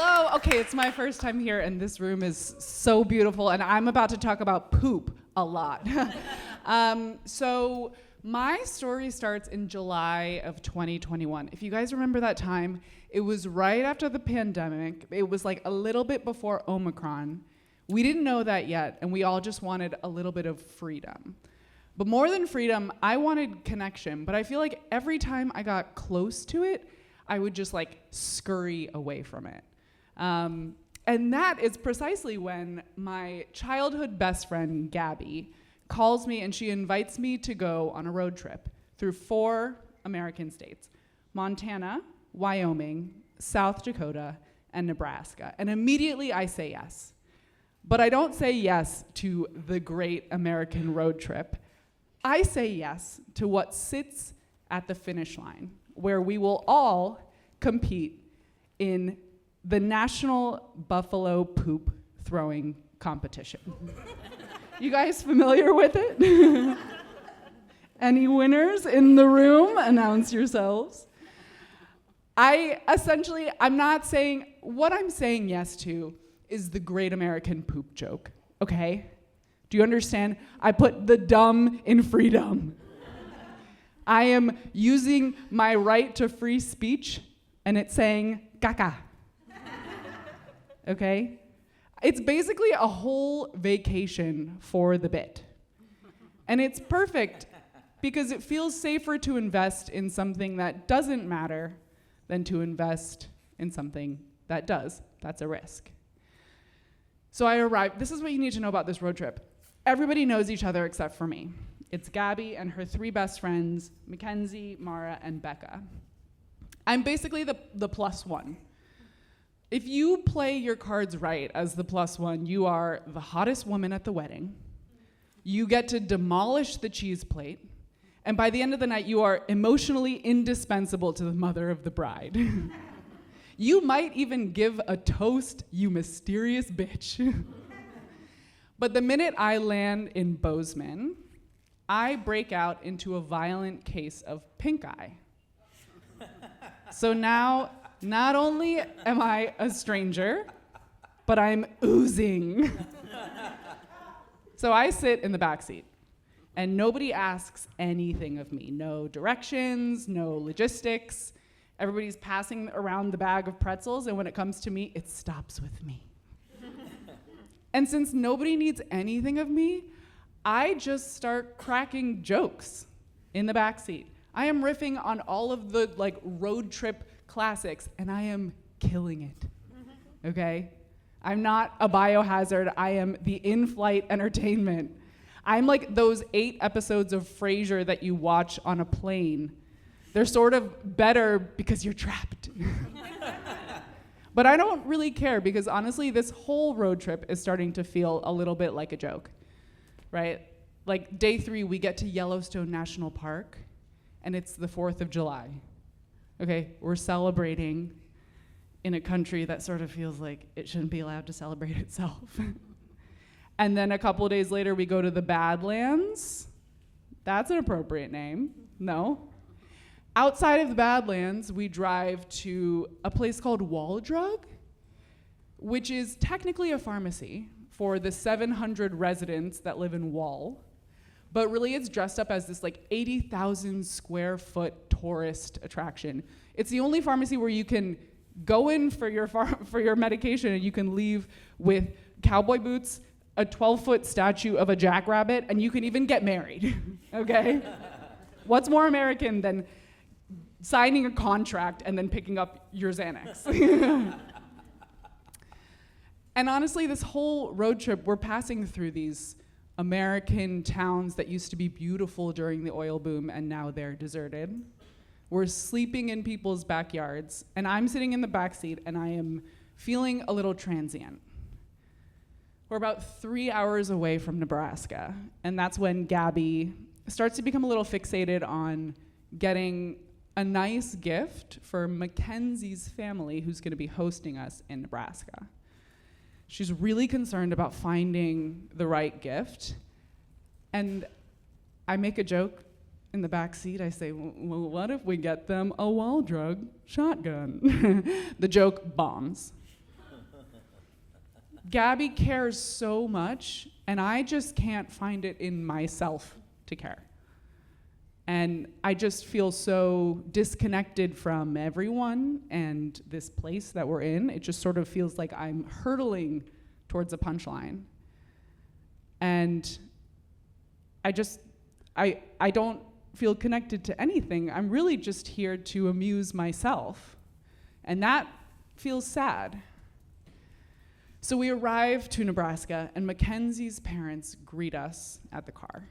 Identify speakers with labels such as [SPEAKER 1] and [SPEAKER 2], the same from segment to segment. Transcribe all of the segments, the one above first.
[SPEAKER 1] Hello. Okay, it's my first time here, and this room is so beautiful, and I'm about to talk about poop a lot. So my story starts in July of 2021. If you guys remember that time, it was right after the pandemic. It was like a little bit before Omicron. We didn't know that yet, and we all just wanted a little bit of freedom. But more than freedom, I wanted connection, but I feel like every time I got close to it, I would just like scurry away from it. And that is precisely when my childhood best friend, Gabby, calls me and she invites me to go on a road trip through 4 American states: Montana, Wyoming, South Dakota, and Nebraska. And immediately I say yes. But I don't say yes to the great American road trip. I say yes to what sits at the finish line, where we will all compete in the National Buffalo Poop Throwing Competition. You guys familiar with it? Any winners in the room? Announce yourselves. I'm not saying, what I'm saying yes to is the great American poop joke, okay? Do you understand? I put the dumb in freedom. I am using my right to free speech, and it's saying caca. Okay? It's basically a whole vacation for the bit. And it's perfect because it feels safer to invest in something that doesn't matter than to invest in something that does. That's a risk. So I arrived. This is what you need to know about this road trip. Everybody knows each other except for me. It's Gabby and her 3 best friends, Mackenzie, Mara, and Becca. I'm basically the plus one. If you play your cards right as the plus one, you are the hottest woman at the wedding. You get to demolish the cheese plate. And by the end of the night, you are emotionally indispensable to the mother of the bride. You might even give a toast, you mysterious bitch. But the minute I land in Bozeman, I break out into a violent case of pink eye. So now, not only am I a stranger, but I'm oozing. So I sit in the back seat, and nobody asks anything of me. No directions, no logistics. Everybody's passing around the bag of pretzels, and when it comes to me, it stops with me. And since nobody needs anything of me, I just start cracking jokes in the backseat. I am riffing on all of the road trip classics, and I am killing it, okay? I'm not a biohazard, I am the in-flight entertainment. I'm like those 8 episodes of Frasier that you watch on a plane. They're sort of better because you're trapped. But I don't really care because honestly, this whole road trip is starting to feel a little bit like a joke, right? Like day 3, we get to Yellowstone National Park, and it's the 4th of July. Okay, we're celebrating in a country that sort of feels like it shouldn't be allowed to celebrate itself. And then a couple days later, we go to the Badlands. That's an appropriate name, no? Outside of the Badlands, we drive to a place called Wall Drug, which is technically a pharmacy for the 700 residents that live in Wall. But really it's dressed up as this 80,000 square foot tourist attraction. It's the only pharmacy where you can go in for your medication and you can leave with cowboy boots, a 12-foot statue of a jackrabbit, and you can even get married, okay? What's more American than signing a contract and then picking up your Xanax? And honestly, this whole road trip, we're passing through these American towns that used to be beautiful during the oil boom and now they're deserted. We're sleeping in people's backyards, and I'm sitting in the backseat and I am feeling a little transient. We're about 3 hours away from Nebraska, and that's when Gabby starts to become a little fixated on getting a nice gift for Mackenzie's family who's gonna be hosting us in Nebraska. She's really concerned about finding the right gift. And I make a joke in the back seat. I say, well, what if we get them a Wall Drug shotgun? The joke bombs. Gabby cares so much, and I just can't find it in myself to care. And I just feel so disconnected from everyone and this place that we're in. It just sort of feels like I'm hurtling towards a punchline. And I don't feel connected to anything. I'm really just here to amuse myself. And that feels sad. So we arrive to Nebraska, and Mackenzie's parents greet us at the car.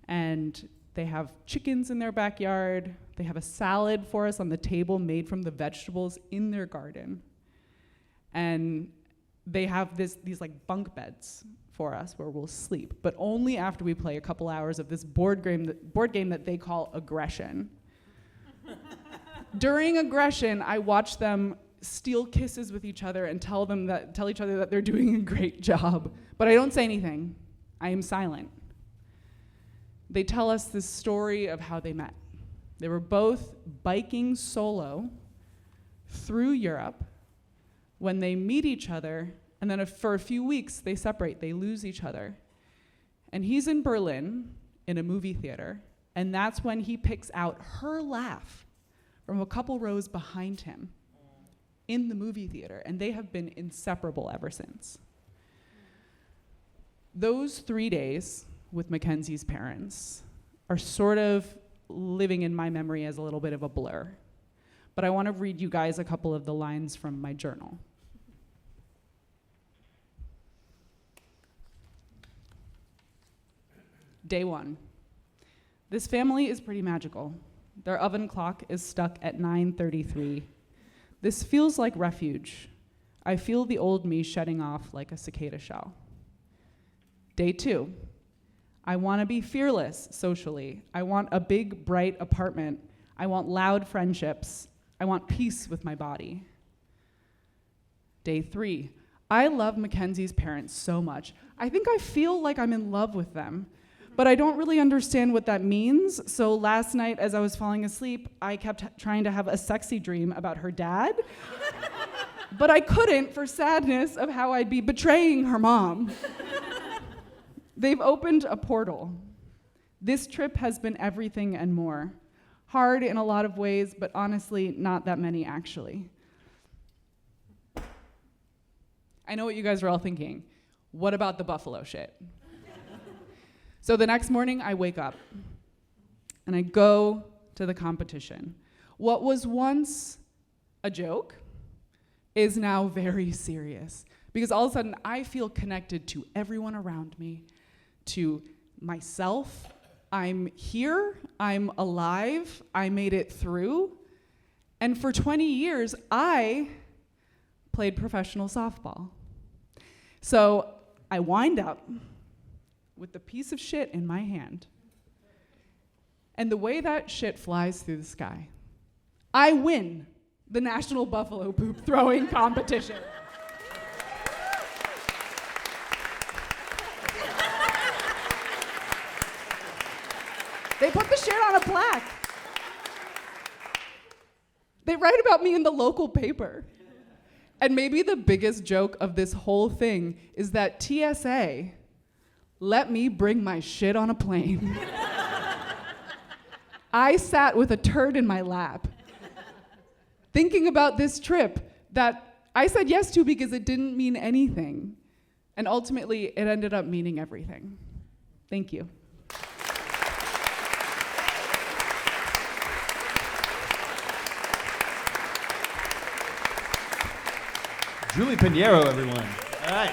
[SPEAKER 1] And they have chickens in their backyard. They have a salad for us on the table made from the vegetables in their garden. And they have these like bunk beds for us where we'll sleep, but only after we play a couple hours of this board game that they call Aggression. During Aggression, I watch them steal kisses with each other and tell each other that they're doing a great job. But I don't say anything. I am silent. They tell us this story of how they met. They were both biking solo through Europe when they meet each other, and then for a few weeks they separate, they lose each other. And he's in Berlin in a movie theater, and that's when he picks out her laugh from a couple rows behind him in the movie theater, and they have been inseparable ever since. Those 3 days with Mackenzie's parents are sort of living in my memory as a little bit of a blur. But I want to read you guys a couple of the lines from my journal. Day 1. This family is pretty magical. Their oven clock is stuck at 9:33. This feels like refuge. I feel the old me shedding off like a cicada shell. Day 2. I want to be fearless socially. I want a big, bright apartment. I want loud friendships. I want peace with my body. Day 3. I love Mackenzie's parents so much. I think I feel like I'm in love with them, but I don't really understand what that means. So last night, as I was falling asleep, I kept trying to have a sexy dream about her dad, but I couldn't for sadness of how I'd be betraying her mom. They've opened a portal. This trip has been everything and more. Hard in a lot of ways, but honestly, not that many actually. I know what you guys are all thinking. What about the buffalo shit? So the next morning, I wake up and I go to the competition. What was once a joke is now very serious, because all of a sudden I feel connected to everyone around me, to myself. I'm here, I'm alive, I made it through. And for 20 years, I played professional softball. So I wind up with the piece of shit in my hand. And the way that shit flies through the sky, I win the National Buffalo Poop Throwing Competition. They put the shit on a plaque. They write about me in the local paper. And maybe the biggest joke of this whole thing is that TSA let me bring my shit on a plane. I sat with a turd in my lap, thinking about this trip that I said yes to because it didn't mean anything. And ultimately, it ended up meaning everything. Thank you.
[SPEAKER 2] Julie Piñero, everyone. All right.